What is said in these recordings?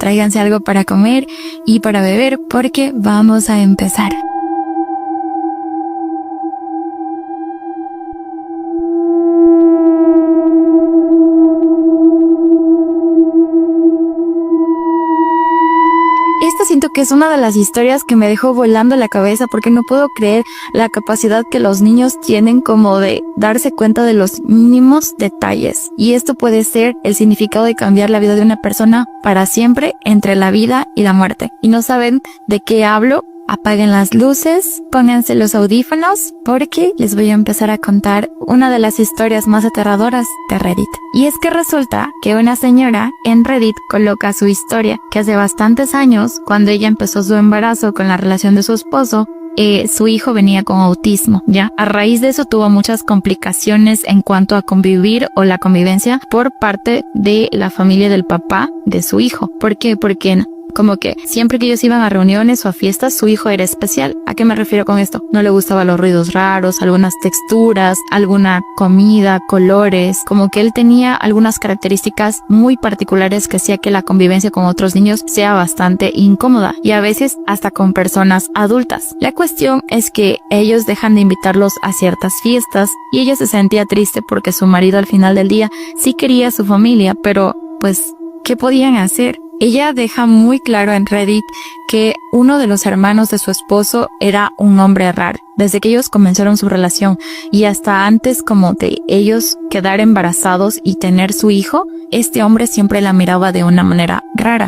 tráiganse algo para comer y para beber porque vamos a empezar. Esta siento que es una de las historias que me dejó volando la cabeza porque no puedo creer la capacidad que los niños tienen como de darse cuenta de los mínimos detalles. Y esto puede ser el significado de cambiar la vida de una persona para siempre entre la vida y la muerte. Y no saben de qué hablo. Apaguen las luces, pónganse los audífonos, porque les voy a empezar a contar una de las historias más aterradoras de Reddit. Y es que resulta que una señora en Reddit coloca su historia, que hace bastantes años, cuando ella empezó su embarazo con la relación de su esposo, su hijo venía con autismo, ¿ya? A raíz de eso tuvo muchas complicaciones en cuanto a convivir o la convivencia por parte de la familia del papá de su hijo. ¿Por qué? Porque como que siempre que ellos iban a reuniones o a fiestas, su hijo era especial. ¿A qué me refiero con esto? No le gustaban los ruidos raros, algunas texturas, alguna comida, colores. Como que él tenía algunas características muy particulares que hacía que la convivencia con otros niños sea bastante incómoda y a veces hasta con personas adultas. La cuestión es que ellos dejan de invitarlos a ciertas fiestas y ella se sentía triste porque su marido al final del día sí quería a su familia, pero pues, ¿qué podían hacer? Ella deja muy claro en Reddit que uno de los hermanos de su esposo era un hombre raro. Desde que ellos comenzaron su relación y hasta antes como de ellos quedar embarazados y tener su hijo, este hombre siempre la miraba de una manera rara.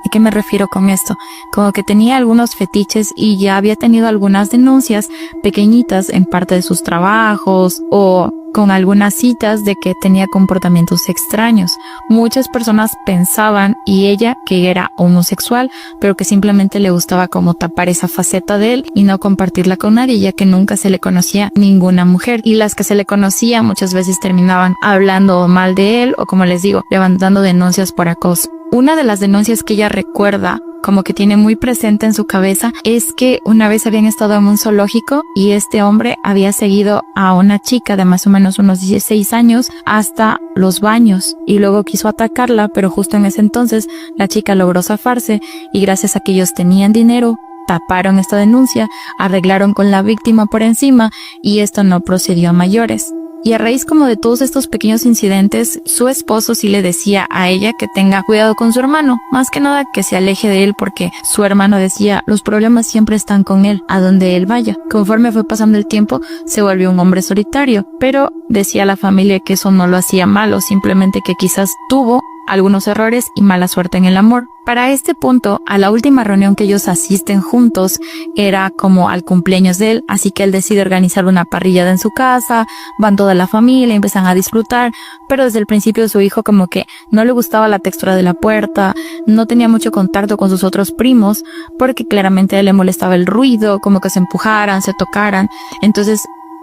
¿A qué me refiero con esto? Como que tenía algunos fetiches y ya había tenido algunas denuncias pequeñitas en parte de sus trabajos o con algunas citas de que tenía comportamientos extraños. Muchas personas pensaban y ella que era homosexual, pero que simplemente le gustaba como tapar esa faceta de él y no compartirla con nadie, ya que nunca se le conocía ninguna mujer. Y las que se le conocía muchas veces terminaban hablando mal de él o, como les digo, levantando denuncias por acoso. Una de las denuncias que ella recuerda, como que tiene muy presente en su cabeza, es que una vez habían estado en un zoológico y este hombre había seguido a una chica de más o menos unos 16 años hasta los baños y luego quiso atacarla, pero justo en ese entonces la chica logró zafarse y gracias a que ellos tenían dinero, taparon esta denuncia, arreglaron con la víctima por encima y esto no procedió a mayores. Y a raíz como de todos estos pequeños incidentes, su esposo sí le decía a ella que tenga cuidado con su hermano, más que nada que se aleje de él porque su hermano decía, los problemas siempre están con él, a donde él vaya. Conforme fue pasando el tiempo, se volvió un hombre solitario, pero decía a la familia que eso no lo hacía malo, simplemente que quizás tuvo algunos errores y mala suerte en el amor. Para este punto, a la última reunión que ellos asisten juntos era como al cumpleaños de él, así que él decide organizar una parrillada en su casa, van toda la familia, empiezan a disfrutar, pero desde el principio su hijo como que no le gustaba la textura de la puerta, no tenía mucho contacto con sus otros primos, porque claramente a él le molestaba el ruido, como que se empujaran, se tocaran. Entonces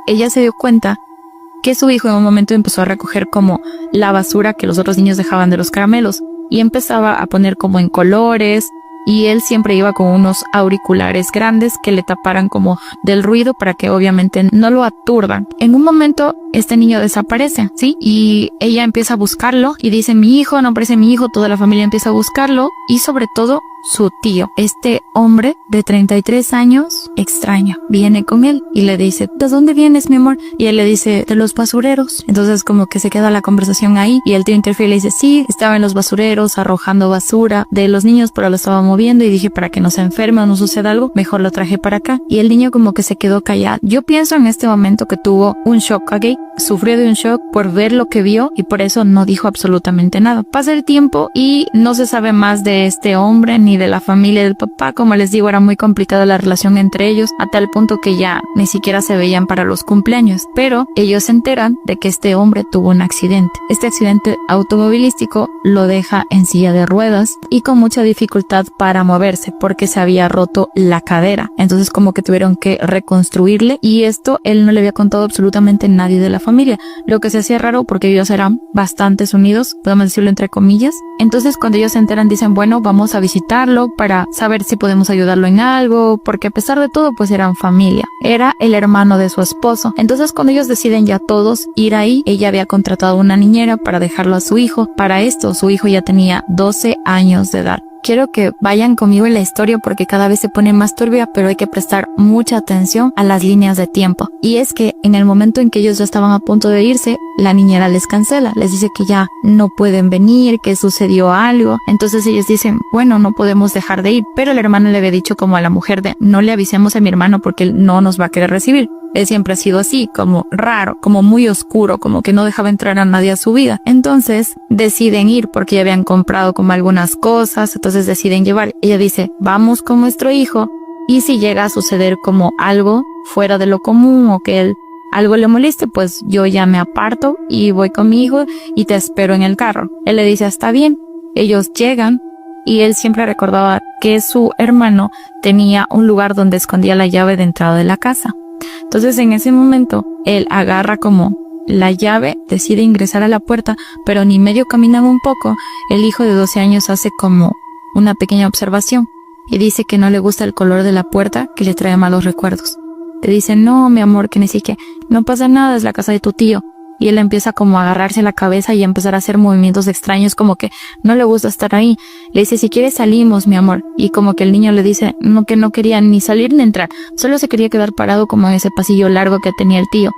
ella se dio cuenta que su hijo en un momento empezó a recoger como la basura que los otros niños dejaban de los caramelos y empezaba a poner como en colores y él siempre iba con unos auriculares grandes que le taparan como del ruido para que obviamente no lo aturdan. En un momento este niño desaparece, ¿sí? Y ella empieza a buscarlo y dice, mi hijo, no aparece mi hijo, toda la familia empieza a buscarlo y sobre todo su tío, este hombre de 33 años, extraño, viene con él y le dice, ¿de dónde vienes, mi amor? Y él le dice, de los basureros. Entonces como que se queda la conversación ahí y el tío interfiere y le dice, sí, estaba en los basureros arrojando basura de los niños, pero lo estaba moviendo y dije, para que no se enferme o no suceda algo, mejor lo traje para acá. Y el niño como que se quedó callado. Yo pienso en este momento que tuvo un shock, ¿ok? Sufrió de un shock por ver lo que vio y por eso no dijo absolutamente nada. Pasa el tiempo y no se sabe más de este hombre ni de la familia del papá. Como les digo, era muy complicada la relación entre ellos a tal punto que ya ni siquiera se veían para los cumpleaños. Pero ellos se enteran de que este hombre tuvo un accidente. Este accidente automovilístico lo deja en silla de ruedas y con mucha dificultad para moverse porque se había roto la cadera. Entonces como que tuvieron que reconstruirle y esto él no le había contado absolutamente a nadie de la familia, lo que se hacía raro porque ellos eran bastante unidos, podemos decirlo entre comillas. Entonces cuando ellos se enteran dicen, bueno, vamos a visitarlo para saber si podemos ayudarlo en algo, porque a pesar de todo pues eran familia, era el hermano de su esposo. Entonces cuando ellos deciden ya todos ir ahí, ella había contratado una niñera para dejarlo a su hijo. Para esto su hijo ya tenía 12 años de edad. quiero que vayan conmigo en la historia porque cada vez se pone más turbia, pero hay que prestar mucha atención a las líneas de tiempo. Y es que en el momento en que ellos ya estaban a punto de irse, la niñera les cancela, les dice que ya no pueden venir, que sucedió algo. Entonces ellos dicen, bueno, no podemos dejar de ir, pero el hermano le había dicho como a la mujer de, no le avisemos a mi hermano porque él no nos va a querer recibir. Él siempre ha sido así, como raro, como muy oscuro, como que no dejaba entrar a nadie a su vida. Entonces deciden ir porque ya habían comprado como algunas cosas, entonces deciden llevar. Ella dice, vamos con nuestro hijo, y si llega a suceder como algo fuera de lo común o que él algo le moleste, pues yo ya me aparto y voy con mi hijo y te espero en el carro. Él le dice, está bien. Ellos llegan y él siempre recordaba que su hermano tenía un lugar donde escondía la llave de entrada de la casa. Entonces en ese momento él agarra como la llave, decide ingresar a la puerta, pero ni medio caminan un poco, el hijo de 12 años hace como una pequeña observación y dice que no le gusta el color de la puerta, que le trae malos recuerdos. Le dice, no, mi amor, que ni siquiera, no pasa nada, es la casa de tu tío. Y él empieza como a agarrarse la cabeza y a empezar a hacer movimientos extraños, como que no le gusta estar ahí. Le dice, si quieres salimos, mi amor. Y como que el niño le dice, no, que no quería ni salir ni entrar. Solo se quería quedar parado como en ese pasillo largo que tenía el tío.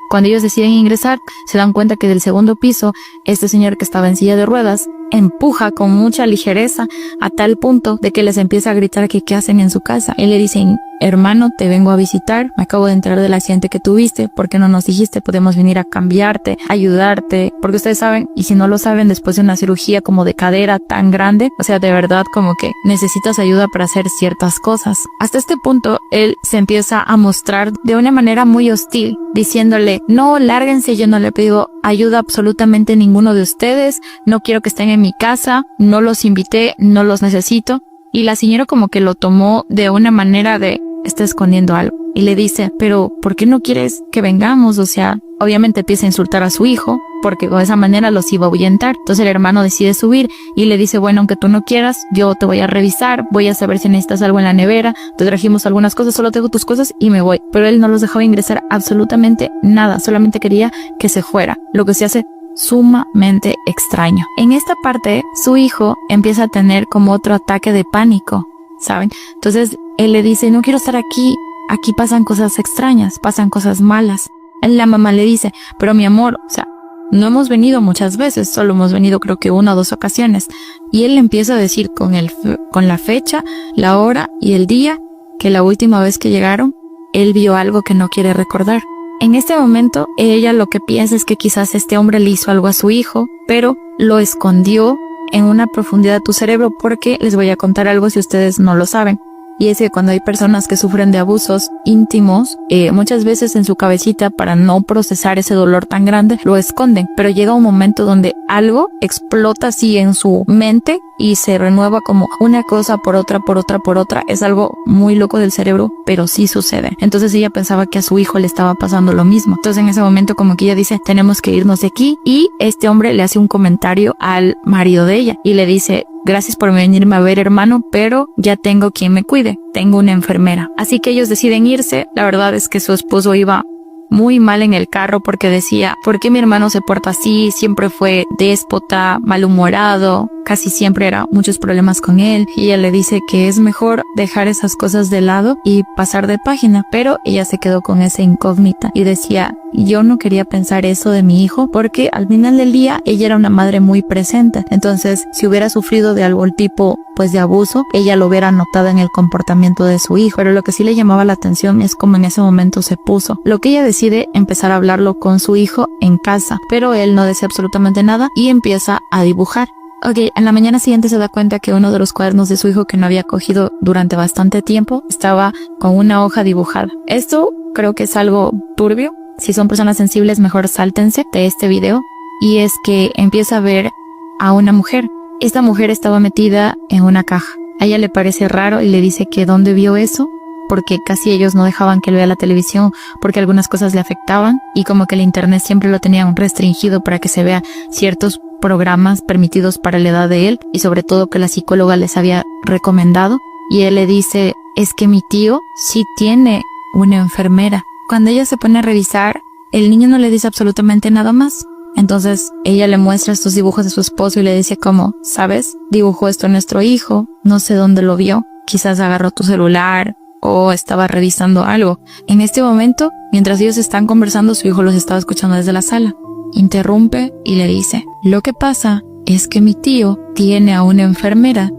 Cuando ellos deciden ingresar, se dan cuenta que del segundo piso, este señor que estaba en silla de ruedas, empuja con mucha ligereza a tal punto de que les empieza a gritar que qué hacen en su casa. Él le dice, hermano, te vengo a visitar, me acabo de enterar del accidente que tuviste, ¿por qué no nos dijiste? Podemos venir a cambiarte, ayudarte, porque ustedes saben, y si no lo saben, después de una cirugía como de cadera tan grande, o sea, de verdad como que necesitas ayuda para hacer ciertas cosas. Hasta este punto, él se empieza a mostrar de una manera muy hostil, diciéndole, no, lárguense, yo no le pido ayuda a absolutamente ninguno de ustedes, no quiero que estén en mi casa, no los invité, no los necesito. Y la señora como que lo tomó de una manera de, está escondiendo algo. Y le dice, pero ¿por qué no quieres que vengamos? O sea, obviamente empieza a insultar a su hijo, porque de esa manera los iba a ahuyentar. Entonces el hermano decide subir y le dice, bueno, aunque tú no quieras, yo te voy a revisar, voy a saber si necesitas algo en la nevera, te trajimos algunas cosas, solo tengo tus cosas y me voy. Pero él no los dejaba ingresar absolutamente nada, solamente quería que se fuera, lo que se hace sumamente extraño. En esta parte, su hijo empieza a tener como otro ataque de pánico, ¿saben? Entonces él le dice, no quiero estar aquí, aquí pasan cosas extrañas, pasan cosas malas. La mamá le dice, pero mi amor, o sea, no hemos venido muchas veces, solo hemos venido creo que 1 o 2 ocasiones. Y él le empieza a decir con la fecha, la hora y el día, que la última vez que llegaron, él vio algo que no quiere recordar. En este momento, ella lo que piensa es que quizás este hombre le hizo algo a su hijo, pero lo escondió en una profundidad de tu cerebro porque les voy a contar algo si ustedes no lo saben. Y es que cuando hay personas que sufren de abusos íntimos, muchas veces en su cabecita, para no procesar ese dolor tan grande, lo esconden. Pero llega un momento donde algo explota así en su mente y se renueva como una cosa por otra, por otra, por otra. Es algo muy loco del cerebro, pero sí sucede. Entonces ella pensaba que a su hijo le estaba pasando lo mismo. Entonces en ese momento como que ella dice, tenemos que irnos de aquí. Y este hombre le hace un comentario al marido de ella y le dice, gracias por venirme a ver, hermano, pero ya tengo quien me cuide. Tengo una enfermera. Así que ellos deciden irse. La verdad es que su esposo iba muy mal en el carro porque decía, ¿por qué mi hermano se porta así? Siempre fue déspota, malhumorado, casi siempre era muchos problemas con él. Y ella le dice que es mejor dejar esas cosas de lado y pasar de página, pero ella se quedó con esa incógnita y decía, yo no quería pensar eso de mi hijo porque al final del día ella era una madre muy presente. Entonces, si hubiera sufrido de algún tipo de abuso, ella lo hubiera notado en el comportamiento de su hijo. Pero lo que sí le llamaba la atención es cómo en ese momento se puso. Lo que ella decide empezar a hablarlo con su hijo en casa, pero él no decía absolutamente nada y empieza a dibujar. En la mañana siguiente se da cuenta que uno de los cuadernos de su hijo que no había cogido durante bastante tiempo estaba con una hoja dibujada. Esto creo que es algo turbio. Si son personas sensibles, mejor sáltense de este video. Y es que empieza a ver a una mujer. Esta mujer estaba metida en una caja. A ella le parece raro y le dice que dónde vio eso, porque casi ellos no dejaban que él vea la televisión porque algunas cosas le afectaban y como que el internet siempre lo tenían restringido para que se vea ciertos programas permitidos para la edad de él y sobre todo que la psicóloga les había recomendado. Y él le dice, es que mi tío sí tiene una enfermera. Cuando ella se pone a revisar, el niño no le dice absolutamente nada más. Entonces ella le muestra estos dibujos de su esposo y le dice como, ¿sabes? Dibujó esto nuestro hijo, no sé dónde lo vio, quizás agarró tu celular o estaba revisando algo. En este momento, mientras ellos están conversando, su hijo los estaba escuchando desde la sala. Interrumpe y le dice, lo que pasa es que mi tío tiene a una enfermera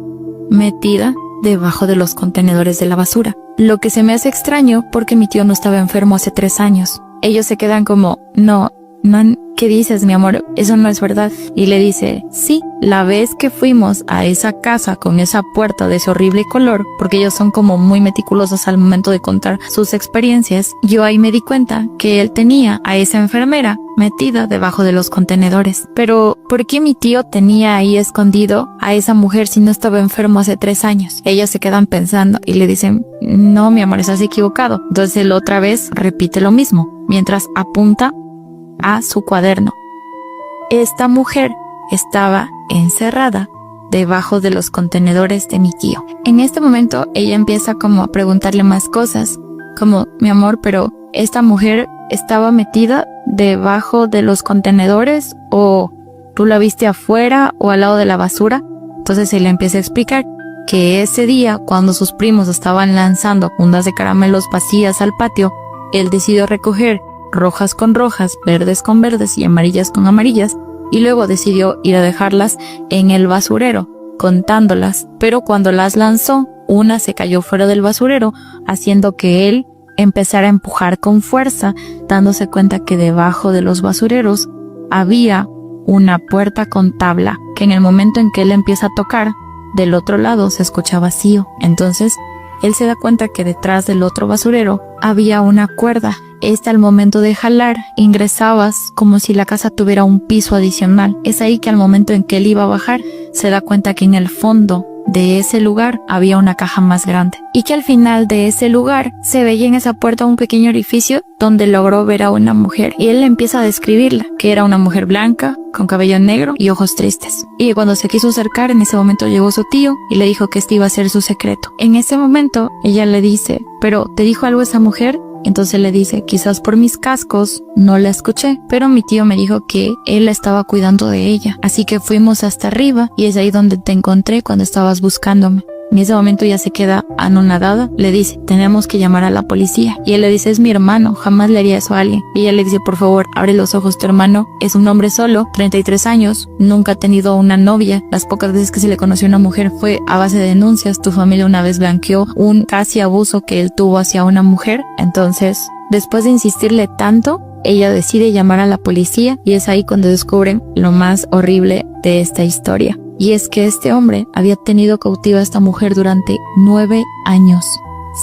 metida debajo de los contenedores de la basura. Lo que se me hace extraño porque mi tío no estaba enfermo hace 3 años. Ellos se quedan como, no, ¿qué dices, mi amor? Eso no es verdad. Y le dice, sí, la vez que fuimos a esa casa con esa puerta de ese horrible color, porque ellos son como muy meticulosos al momento de contar sus experiencias, yo ahí me di cuenta que él tenía a esa enfermera metida debajo de los contenedores. Pero, ¿por qué mi tío tenía ahí escondido a esa mujer si no estaba enfermo hace 3 años? Ellos se quedan pensando y le dicen, no, mi amor, estás equivocado. Entonces él otra vez repite lo mismo, mientras apunta a su cuaderno. Esta mujer estaba encerrada debajo de los contenedores de mi tío. En este momento ella empieza como a preguntarle más cosas, como, mi amor, pero esta mujer estaba metida debajo de los contenedores o tú la viste afuera o al lado de la basura. Entonces él empieza a explicar que ese día, cuando sus primos estaban lanzando fundas de caramelos vacías al patio, él decidió recoger rojas con rojas, verdes con verdes y amarillas con amarillas, y luego decidió ir a dejarlas en el basurero, contándolas, pero cuando las lanzó, una se cayó fuera del basurero, haciendo que él empezara a empujar con fuerza, dándose cuenta que debajo de los basureros había una puerta con tabla, que en el momento en que él empieza a tocar, del otro lado se escucha vacío. Entonces, él se da cuenta que detrás del otro basurero había una cuerda. Al momento de jalar, ingresabas como si la casa tuviera un piso adicional. Es ahí que al momento en que él iba a bajar, se da cuenta que en el fondo de ese lugar había una caja más grande. Y que al final de ese lugar se veía en esa puerta un pequeño orificio donde logró ver a una mujer. Y él empieza a describirla, que era una mujer blanca, con cabello negro y ojos tristes. Y cuando se quiso acercar, en ese momento llegó su tío y le dijo que este iba a ser su secreto. En ese momento, ella le dice, ¿pero te dijo algo esa mujer? Entonces le dice, quizás por mis cascos no la escuché, pero mi tío me dijo que él la estaba cuidando de ella. Así que fuimos hasta arriba y es ahí donde te encontré cuando estabas buscándome. En ese momento ella se queda anonadada, le dice, tenemos que llamar a la policía. Y él le dice, es mi hermano, jamás le haría eso a alguien. Y ella le dice, por favor, abre los ojos, tu hermano es un hombre solo, 33 años, nunca ha tenido una novia. Las pocas veces que se le conoció a una mujer fue a base de denuncias. Tu familia una vez blanqueó un casi abuso que él tuvo hacia una mujer. Entonces, después de insistirle tanto, ella decide llamar a la policía y es ahí cuando descubren lo más horrible de esta historia. Y es que este hombre había tenido cautiva a esta mujer durante 9 años.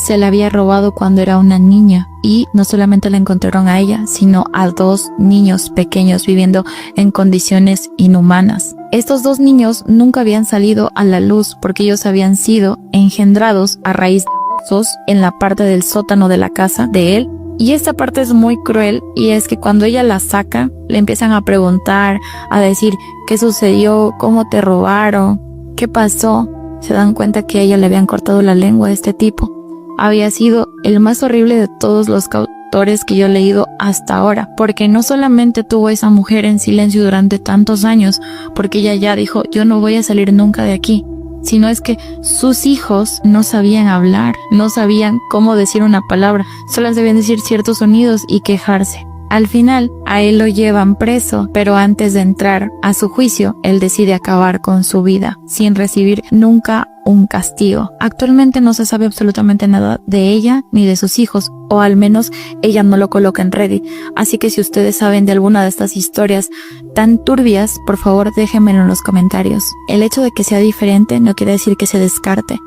Se la había robado cuando era una niña y no solamente la encontraron a ella, sino a 2 niños pequeños viviendo en condiciones inhumanas. Estos 2 niños nunca habían salido a la luz porque ellos habían sido engendrados a raíz de abusos en la parte del sótano de la casa de él. Y esta parte es muy cruel y es que cuando ella la saca, le empiezan a preguntar, a decir qué sucedió, cómo te robaron, qué pasó. Se dan cuenta que a ella le habían cortado la lengua de este tipo. Había sido el más horrible de todos los cautores que yo he leído hasta ahora, porque no solamente tuvo a esa mujer en silencio durante tantos años, porque ella ya dijo, yo no voy a salir nunca de aquí, sino es que sus hijos no sabían hablar, no sabían cómo decir una palabra, solo sabían decir ciertos sonidos y quejarse. Al final, a él lo llevan preso, pero antes de entrar a su juicio, él decide acabar con su vida, sin recibir nunca un castigo. Actualmente no se sabe absolutamente nada de ella ni de sus hijos, o al menos ella no lo coloca en Reddit. Así que si ustedes saben de alguna de estas historias tan turbias, por favor déjenmelo en los comentarios. El hecho de que sea diferente no quiere decir que se descarte,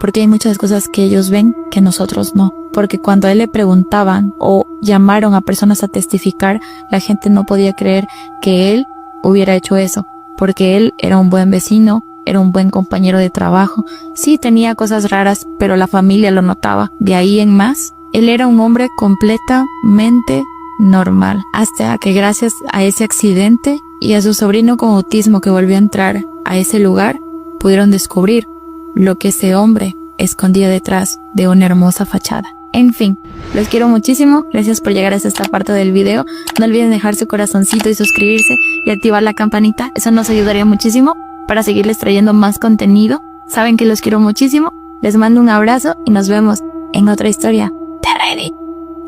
porque hay muchas cosas que ellos ven que nosotros no. Porque cuando a él le preguntaban o llamaron a personas a testificar, la gente no podía creer que él hubiera hecho eso, porque él era un buen vecino, era un buen compañero de trabajo. Sí tenía cosas raras, pero la familia lo notaba. De ahí en más, él era un hombre completamente normal, hasta que gracias a ese accidente y a su sobrino con autismo que volvió a entrar a ese lugar, pudieron descubrir lo que ese hombre escondía detrás de una hermosa fachada. En fin, los quiero muchísimo, gracias por llegar hasta esta parte del video. No olviden dejar su corazoncito y suscribirse y activar la campanita, eso nos ayudaría muchísimo para seguirles trayendo más contenido. Saben que los quiero muchísimo, les mando un abrazo y nos vemos en otra historia de Reddit.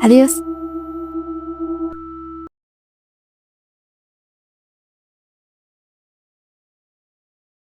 Adiós.